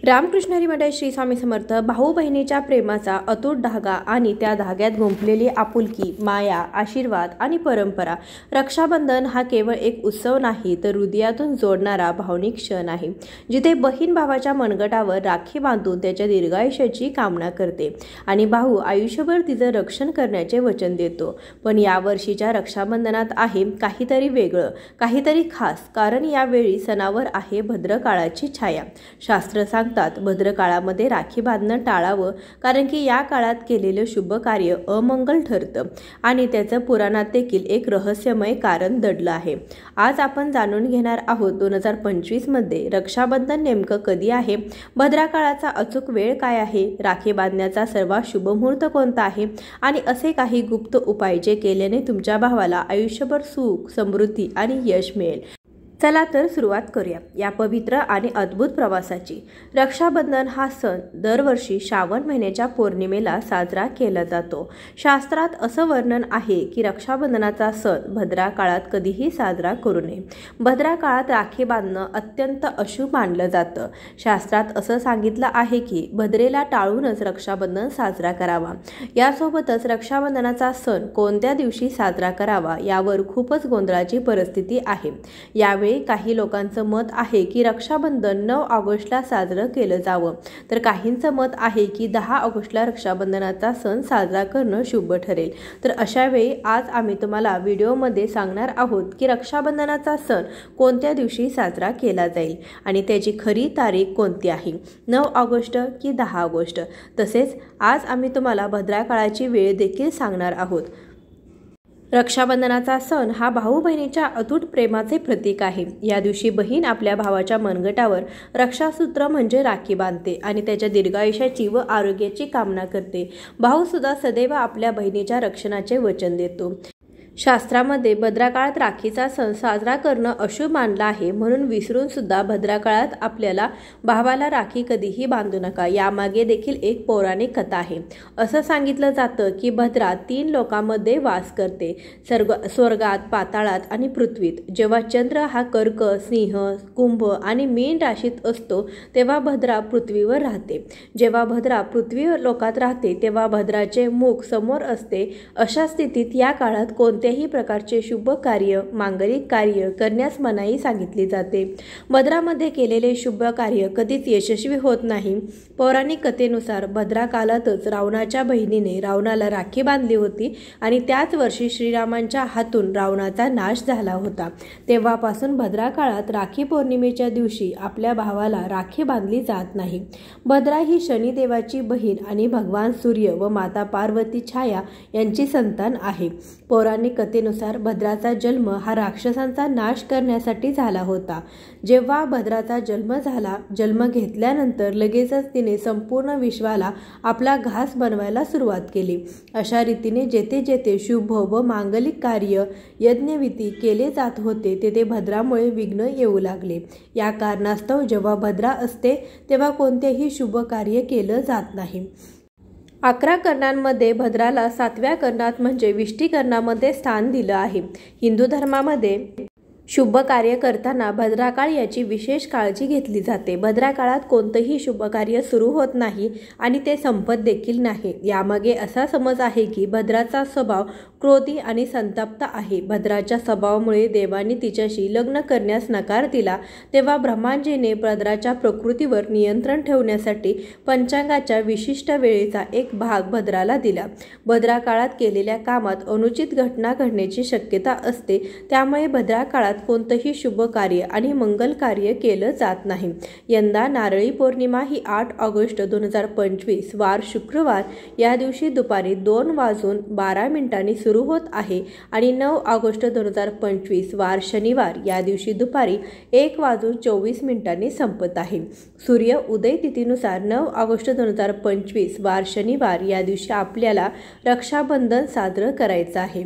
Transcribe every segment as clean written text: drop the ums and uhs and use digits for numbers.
रामकृष्ण हरी मंडळ श्री स्वामी समर्थ। भाऊ बहिणीच्या प्रेमाचा अतूट धागा आणि त्या धाग्यात गुंफलेली आपुलकी, माया, आशीर्वाद आणि परंपरा। रक्षाबंधन हा केवळ एक उत्सव नाही तर हृदयातून जोडणारा भावनिक क्षण आहे, जिथे बहीण भावाच्या मनगटावर राखी बांधून त्याच्या दीर्घायुष्याची कामना करते आणि भाऊ आयुष्यभर तिचं रक्षण करण्याचे वचन देतो। पण या वर्षीच्या रक्षाबंधनात आहे काहीतरी वेगळं, काहीतरी खास, कारण यावेळी सणावर आहे भद्रकाळाची छाया। शास्त्र सांगतात भद्रकाळामध्ये राखी बांधणं टाळावं, कारण की या काळात केलेलं शुभ कार्य अमंगल ठरतं आणि त्याचं पुराणात देखील एक रहस्यमय कारण दडलं आहे। आज आपण जाणून घेणार आहोत 2025 मध्ये रक्षाबंधन नेमकं कधी आहे, भद्रकाळाचा अचूक वेळ काय आहे, राखी बांधण्याचा सर्वात शुभ मुहूर्त कोणता आहे आणि असे काही गुप्त उपाय जे केल्याने तुमच्या भावाला आयुष्यभर सुख, समृद्धी आणि यश मिळेल। चला तर सुरुवात करूया या पवित्र आणि अद्भुत प्रवासाची। रक्षाबंधन हा सण दरवर्षी श्रावण महिन्याच्या पौर्णिमेला साजरा केला जातो। शास्त्रात असं वर्णन आहे की रक्षाबंधनाचा सण भद्रा काळात कधीही साजरा करू नये। भद्रा काळात राखी बांधणं अत्यंत अशुभ मानलं जातं। शास्त्रात असं सांगितलं आहे की भद्रेला टाळूनच रक्षाबंधन साजरा करावा। यासोबतच रक्षाबंधनाचा सण कोणत्या दिवशी साजरा करावा यावर खूपच गोंधळाची परिस्थिती आहे। यावेळी काही लोकांचं मत आहे की रक्षाबंधन 9 ऑगस्टला साजरं केलं जावं, तर काहींचं मत आहे की 10 ऑगस्टला रक्षाबंधनाचा सण साजरा करणं शुभ ठरेल। तर अशा वेळी आज आम्ही तुम्हाला व्हिडिओमध्ये सांगणार आहोत की रक्षाबंधनाचा सण कोणत्या दिवशी साजरा केला जाईल आणि त्याची खरी तारीख कोणती आहे, 9 ऑगस्ट की 10 ऑगस्ट। तसेच आज आम्ही तुम्हाला भद्रकाळाची वेळ देखील सांगणार आहोत। रक्षाबंधनाचा सण हा भाऊ बहिणीच्या अतूट प्रेमाचे प्रतीक आहे। या दिवशी बहीण आपल्या भावाच्या मनगटावर रक्षासूत्र म्हणजे राखी बांधते आणि त्याच्या दीर्घायुष्याची व आरोग्याची कामना करते। भाऊ सुद्धा सदैव आपल्या बहिणीच्या रक्षणाचे वचन देतो। शास्त्रामध्ये भद्रकाळात राखीचा सण साजरा करणं अशुभ मानलं आहे, म्हणून विसरून सुद्धा भद्रकाळात आपल्याला भावाला राखी कधीही बांधू नका। यामागे देखील एक पौराणिक कथा आहे। असं सांगितलं जातं की भद्रा 3 लोकांमध्ये वास करते, स्वर्गात, पाताळात आणि पृथ्वीत। जेव्हा चंद्र हा कर्क, सिंह, कुंभ आणि मीन राशीत असतो तेव्हा भद्रा पृथ्वीवर राहते। जेव्हा भद्रा पृथ्वी लोकात राहते तेव्हा भद्राचे मुख समोर असते। अशा स्थितीत या काळात कोणत्याही प्रकारचे शुभ कार्य, मांगलिक कार्य करण्यास मनाई सांगितली जाते। भद्रामध्ये केलेले शुभ कार्य कधीच यशस्वी होत नाही। पौराणिक कथेनुसार भद्रा काळातच रावणाच्या बहिणीने रावणाला राखी बांधली होती आणि त्याच वर्षी श्रीरामांच्या हातून रावणाचा नाश झाला होता। तेव्हापासून भद्रा काळात राखी पौर्णिमेच्या दिवशी आपल्या भावाला राखी बांधली जात नाही। भद्रा ही शनिदेवाची बहीण आणि भगवान सूर्य व माता पार्वती छाया यांची संतान आहे। पौराणिक कथेनुसार भद्राचा जन्म हा राक्षसांचा नाश करण्यासाठी झाला होता। जेव्हा भद्राचा जन्म घेतल्यानंतर लगेचच तिने संपूर्ण विश्वाला आपला घास बनवायला सुरुवात केली। अशा रीतीने जेथे जेथे शुभ व मांगलिक कार्य, यज्ञविधी केले जात होते तेथे भद्रामुळे विघ्न येऊ लागले। या कारणास्तव जेव्हा भद्रा असते तेव्हा कोणतेही शुभ कार्य केलं जात नाही। 11 कर्णांमध्ये भद्राला 7व्या कर्णात म्हणजे विष्टिकर्णामध्ये स्थान दिलं आहे। हिंदू धर्मामध्ये शुभ कार्य करताना भद्रकाळ याची विशेष काळजी घेतली जाते। भद्रकाळात कोणतंही शुभ कार्य सुरू होत नाही आणि ते संपत देखील नाही। यामागे असा समज आहे की भद्राचा स्वभाव क्रोधी आणि संतप्त आहे। भद्राच्या स्वभावामुळे देवांनी तिच्याशी लग्न करण्यास नकार दिला। तेव्हा ब्रह्माजीने भद्राच्या प्रकृतीवर नियंत्रण ठेवण्यासाठी पंचांगाच्या विशिष्ट वेळेचा एक भाग भद्राला दिला। भद्रा काळात केलेल्या कामात अनुचित घटना घडण्याची शक्यता असते, त्यामुळे भद्रा काळात कोणतंही शुभ कार्य आणि मंगल कार्य केलं जात नाही। यंदा नारळी पौर्णिमा ही 8 ऑगस्ट 2025 वार शुक्रवार या दिवशी दुपारी 2:12 सुरू होत आहे आणि 9 ऑगस्ट 2025 वार शनिवार या दिवशी दुपारी 1:24 संपत आहे। सूर्य उदय तिथीनुसार 9 ऑगस्ट 2025 वार शनिवार या दिवशी आपल्याला रक्षाबंधन साजरं करायचं आहे।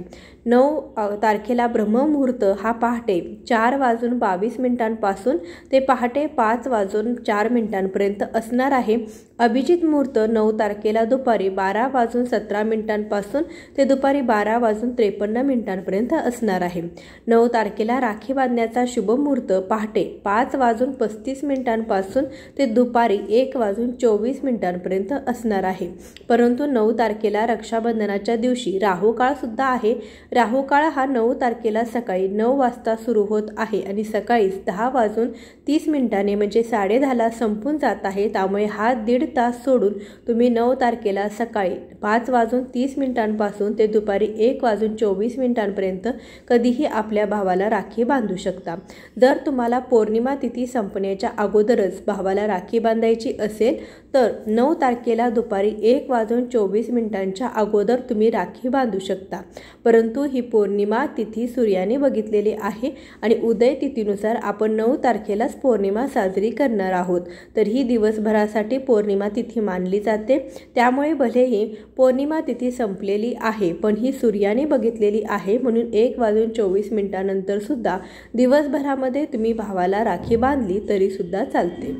9 तारखेला ब्रह्ममुहूर्त हा पहाटे 4:22 ते पहाटे 5:04 असणार आहे. अभिजित मुहूर्त 9 तारखेला दुपारी 12:17 ते दुपारी 12:53 असणार आहे. 9 तारखेला राखी बांधण्याचा शुभ मुहूर्त पहाटे 5:35 ते दुपारी 1:24 असणार आहे. परंतु 9 तारखेला रक्षाबंधनाच्या दिवशी राहुकाळ सुद्धा आहे. राहुकाळ हा 9 तारखेला सकाळी 9 वाजता सुरू होत आहे आणि सकाळी 10:30 म्हणजे 10:30 संपून जात आहे. त्यामुळे हा 1.5 तास सोडून तुम्ही 9 तारखेला सकाळी 5:30 ते दुपारी 1:24 कधीही आपल्या भावाला राखी बांधू शकता. जर तुम्हाला पौर्णिमा तिथी संपण्याच्या अगोदरच भावाला राखी बांधायची असेल तर 9 तारखेला दुपारी 1:24 अगोदर तुम्ही राखी बांधू शकता. परंतु ही पौर्णिमा तिथी सूर्याने बघितलेली आहे आणि उदय तिथीनुसार आपण 9 तारखेलाच पौर्णिमा साजरी करणार आहोत. तर ही दिवसभरासाठी पौर्णिमा तिथी मानली जाते. त्यामुळे भलेही पौर्णिमा तिथी संपलेली आहे पण ही सूर्याने बघितलेली आहे म्हणून 1:24 नंतर सुद्धा दिवसभरामध्ये तुम्ही भावाला राखी बांधली तरी सुद्धा चालते.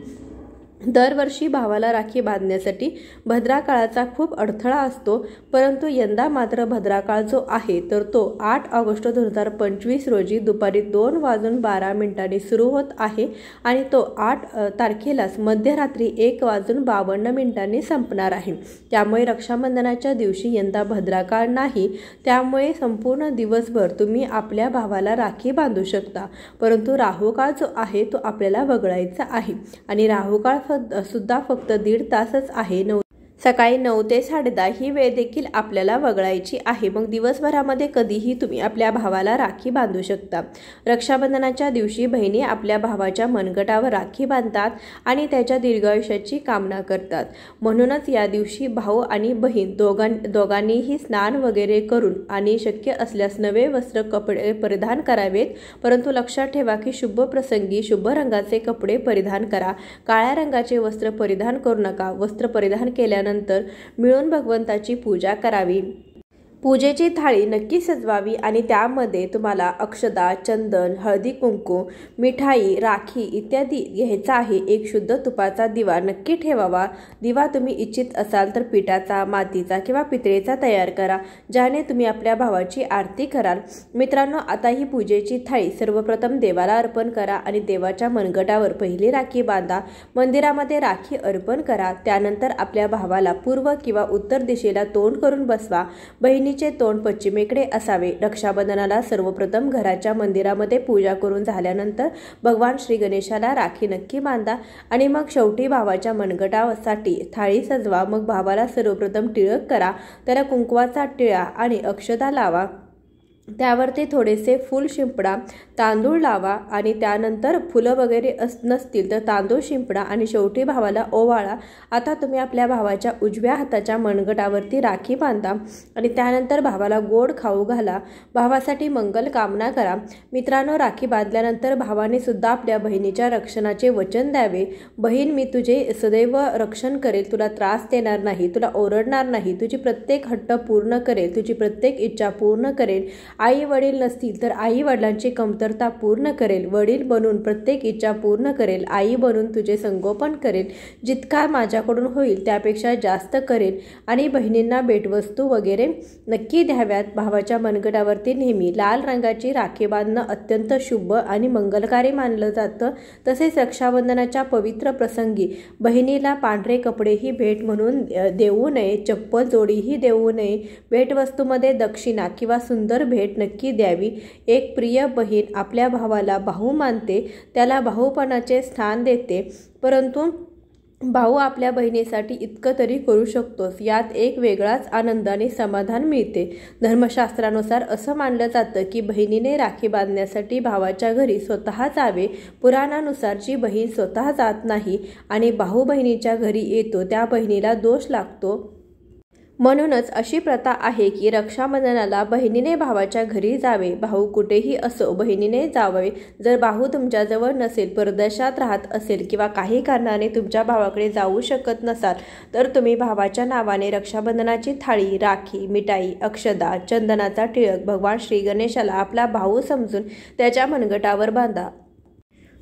दरवर्षी भावाला राखी बांधण्यासाठी भद्राकाळाचा खूप अडथळा असतो. परंतु यंदा मात्र भद्राकाळ जो आहे तर तो 8 ऑगस्ट 2025 रोजी दुपारी 2:12 सुरू होत आहे आणि तो 8 तारखेलाच मध्यरात्री 1:52 संपणार आहे. त्यामुळे रक्षाबंधनाच्या दिवशी यंदा भद्राकाळ नाही. त्यामुळे संपूर्ण दिवसभर तुम्ही आपल्या भावाला राखी बांधू शकता. परंतु राहुकाळ जो आहे तो आपल्याला वगळायचा आहे आणि राहुकाळ सुद्धा फक्त 1.5 तासच आहे. सकाळी 9 ते 10:30 ही वेळ देखील आपल्याला वगळायची आहे. मग दिवसभरामध्ये कधीही तुम्ही आपल्या भावाला राखी बांधू शकता. रक्षाबंधनाच्या दिवशी बहिणी आपल्या भावाच्या मनगटावर राखी बांधतात आणि त्याच्या दीर्घायुष्याची कामना करतात. म्हणूनच या दिवशी भाऊ आणि बहीण दोघांनीही स्नान वगैरे करून आणि शक्य असल्यास नवे वस्त्र कपडे परिधान करावेत. परंतु लक्षात ठेवा की शुभ प्रसंगी शुभ रंगाचे कपडे परिधान करा. काळ्या रंगाचे वस्त्र परिधान करू नका. वस्त्र परिधान केल्यानंतर मिळून भगवंताची पूजा करावी. पूजेची थाळी नक्की सजवावी आणि त्यामध्ये तुम्हाला अक्षता, चंदन, हळदी कुंकू, मिठाई, राखी इत्यादी घ्यायचा आहे. एक शुद्ध तुपाचा दिवा नक्की ठेवावा. दिवा तुम्ही इच्छित असाल तर पिठाचा, मातीचा किंवा पितळेचा तयार करा ज्याने तुम्ही आपल्या भावाची आरती कराल. मित्रांनो, आता ही पूजेची थाळी सर्वप्रथम देवाला अर्पण करा आणि देवाच्या मनगटावर पहिली राखी बांधा. मंदिरामध्ये राखी अर्पण करा. त्यानंतर आपल्या भावाला पूर्व किंवा उत्तर दिशेला तोंड करून बसवा. बहिणीचे तोंड पश्चिमेकडे असावे. रक्षाबंधनाला सर्वप्रथम घराच्या मंदिरामध्ये पूजा करून झाल्यानंतर भगवान श्री गणेशाला राखी नक्की बांधा आणि मग शेवटी भावाच्या मनगटासाठी थाळी सजवा. मग भावाला सर्वप्रथम टिळक करा. त्याला कुंकवाचा टिळा आणि अक्षता लावा. त्यावरती थोडेसे फूल शिंपडा, तांदूळ लावा आणि त्यानंतर फुलं वगैरे नसतील तर तांदूळ शिंपडा आणि शेवटी भावाला ओवाळा. आता तुम्ही आपल्या भावाच्या उजव्या हाताच्या मनगटावरती राखी बांधा आणि त्यानंतर भावाला गोड खाऊ घाला. भावासाठी मंगल कामना करा. मित्रांनो, राखी बांधल्यानंतर भावाने सुद्धा आपल्या बहिणीच्या रक्षणाचे वचन द्यावे. बहीण, मी तुझे सदैव रक्षण करेल. तुला त्रास देणार नाही, तुला ओरडणार नाही, तुझी प्रत्येक हट्ट पूर्ण करेल, तुझी प्रत्येक इच्छा पूर्ण करेल. आई वडील नसतील तर आई वडिलांची कमतरता पूर्ण करेल. वडील बनून प्रत्येक इच्छा पूर्ण करेल. आई बनून तुझे संगोपन करेल. जितका माझ्याकडून होईल त्यापेक्षा जास्त करेल आणि बहिणींना भेटवस्तू वगैरे नक्की द्याव्यात. भावाच्या मनगटावरती नेहमी लाल रंगाची राखी बांधणं अत्यंत शुभ आणि मंगलकारी मानलं जातं. तसेच रक्षाबंधनाच्या पवित्र प्रसंगी बहिणीला पांढरे कपडेही भेट म्हणून देऊ नये. चप्पल जोडीही देऊ नये. भेटवस्तूमध्ये दक्षिणा किंवा सुंदर भेट नक्की द्यावी. एक प्रिय बहीण आपल्या भावाला भाऊ मानते, त्याला भाऊपणाचे स्थान देते. परंतु भाऊ आपल्या बहिणीसाठी इतकं तरी करू शकतोच. यात एक वेगळाच आनंद आणि समाधान मिळते. धर्मशास्त्रानुसार असं मानलं जातं की बहिणीने राखी बांधण्यासाठी भावाच्या घरी स्वतः जावे. पुराणानुसार जी बहीण स्वतः जात नाही आणि भाऊ बहिणीच्या घरी येतो त्या बहिणीला दोष लागतो. म्हणूनच अशी प्रथा आहे की रक्षाबंधनाला बहिणीने भावाच्या घरी जावे. भाऊ कुठेही असो बहिणीने जावे. जर भाऊ तुमच्याजवळ नसेल, परदेशात राहत असेल किंवा काही कारणाने तुमच्या भावाकडे जाऊ शकत नसाल तर तुम्ही भावाच्या नावाने रक्षाबंधनाची थाळी, राखी, मिठाई, अक्षदा, चंदनाचा टिळक भगवान श्री गणेशाला आपला भाऊ समजून त्याच्या मनगटावर बांधा.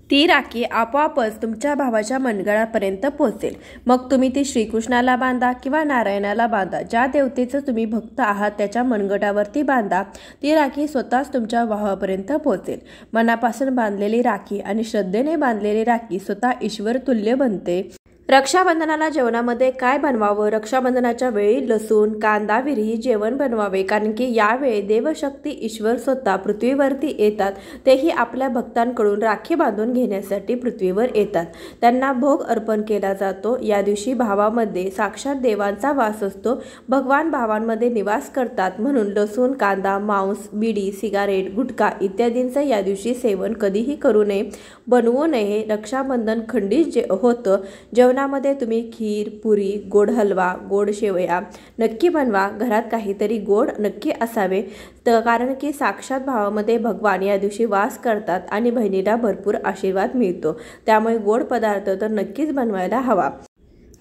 ती राखी आपोआपच तुमच्या भावाच्या मनगटापर्यंत पोहोचेल. मग तुम्ही ती श्रीकृष्णाला बांधा किंवा नारायणाला बांधा. ज्या देवतेचं तुम्ही भक्त आहात त्याच्या मनगटावरती बांधा. ती राखी स्वतःच तुमच्या भावापर्यंत पोहोचेल. मनापासून बांधलेली राखी आणि श्रद्धेने बांधलेली राखी स्वतः ईश्वर तुल्य बनते. रक्षाबंधनाला जेवणामध्ये काय बनवावं? रक्षाबंधनाच्या वेळी लसूण, कांदा विरहित जेवण बनवावे, कारण की यावेळी देवशक्ती ईश्वर स्वतः पृथ्वीवरती येतात. तेही आपल्या भक्तांकडून राखी बांधून घेण्यासाठी पृथ्वीवर येतात. त्यांना भोग अर्पण केला जातो. या दिवशी भावामध्ये साक्षात देवांचा वास असतो. भगवान भावांमध्ये निवास करतात. म्हणून लसूण, कांदा, मांस, बिडी, सिगारेट, गुटखा इत्यादींचं या दिवशी सेवन कधीही करू नये, बनवू नये. रक्षाबंधन खंडित होतं. जेवणामध्ये तुम्ही खीर, पुरी, गोड हलवा, गोड शेवया नक्की बनवा. घरात काहीतरी गोड नक्की असावे, कारण की साक्षात भावामध्ये भगवान या दिवशी वास करतात आणि बहिणीला भरपूर आशीर्वाद मिळतो. त्यामुळे गोड पदार्थ तर नक्कीच बनवायला हवा.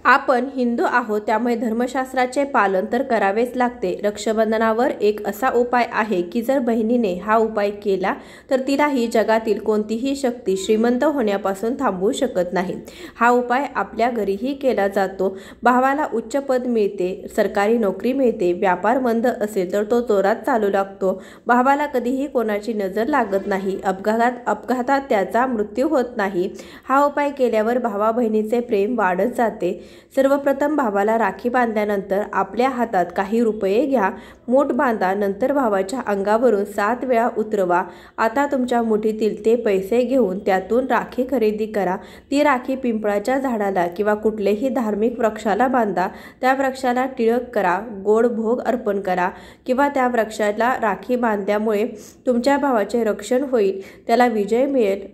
आपण हिंदू आहोत त्यामुळे धर्मशास्त्राचे पालन तर करावेच लागते. रक्षाबंधनावर एक असा उपाय आहे की जर बहिणीने हा उपाय केला तर तिलाही जगातील कोणतीही शक्ती श्रीमंत होण्यापासून थांबवू शकत नाही. हा उपाय आपल्या घरीही केला जातो. भावाला उच्च पद मिळते, सरकारी नोकरी मिळते, व्यापार मंद असेल तर तो जोरात चालू लागतो. भावाला कधीही कोणाची नजर लागत नाही, अपघातात त्याचा मृत्यू होत नाही. हा उपाय केल्यावर भावा बहिणीचे प्रेम वाढत जाते. सर्वप्रथम भावाला राखी बांधल्यानंतर आपल्या हातात काही रुपये घ्या, मूठ बांधा. नंतर भावाच्या अंगावरून 7 वेळा उतरवा. आता तुमच्या मुठीतील ते पैसे घेऊन त्यातून राखी खरेदी करा. ती राखी पिंपळाच्या झाडाला किंवा कुठल्याही धार्मिक वृक्षाला बांधा. त्या वृक्षाला टिळक करा, गोड भोग अर्पण करा किंवा त्या वृक्षाला राखी बांधल्यामुळे तुमच्या भावाचे रक्षण होईल, त्याला विजय मिळेल.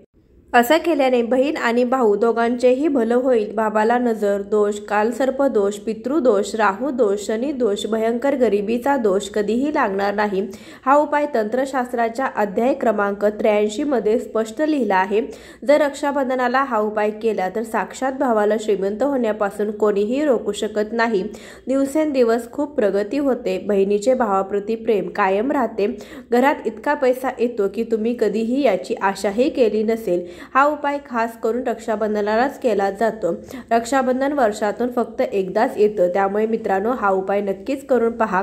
असं केल्याने बहीण आणि भाऊ दोघांचेही भलं होईल. भावाला नजर दोष, कालसर्प दोष, पितृदोष, राहू दोष, शनी दोष, भयंकर गरिबीचा दोष कधीही लागणार नाही. हा उपाय तंत्रशास्त्राच्या अध्याय क्रमांक 83 मध्ये स्पष्ट लिहिला आहे. जर रक्षाबंधनाला हा उपाय केला तर साक्षात भावाला श्रीमंत होण्यापासून कोणीही रोखू शकत नाही. दिवसेंदिवस खूप प्रगती होते. बहिणीचे भावाप्रती प्रेम कायम राहते. घरात इतका पैसा येतो की तुम्ही कधीही याची आशाही केली नसेल. हा उपाय खास करून रक्षाबंधनालाच केला जातो. रक्षाबंधन वर्षातून फक्त एकदाच येतं, त्यामुळे मित्रांनो हा उपाय नक्कीच करून पहा.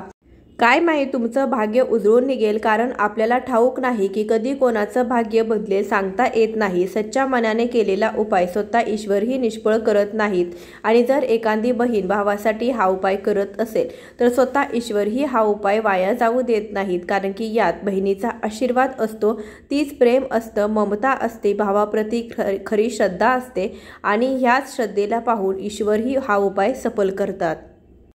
काय माहीत तुमचं भाग्य उजळून निघेल, कारण आपल्याला ठाऊक नाही की कधी कोणाचं भाग्य बदलेल, सांगता येत नाही. सच्च्या मनाने केलेला उपाय स्वतः ईश्वरही निष्फळ करत नाहीत. आणि जर एखादी बहीण भावासाठी हा उपाय करत असेल तर स्वतः ईश्वरही हा उपाय वाया जाऊ देत नाहीत, कारण की यात बहिणीचा आशीर्वाद असतो, तीच प्रेम असतं, ममता असते, भावाप्रती खरी श्रद्धा असते आणि ह्याच श्रद्धेला पाहून ईश्वरही हा उपाय सफल करतात.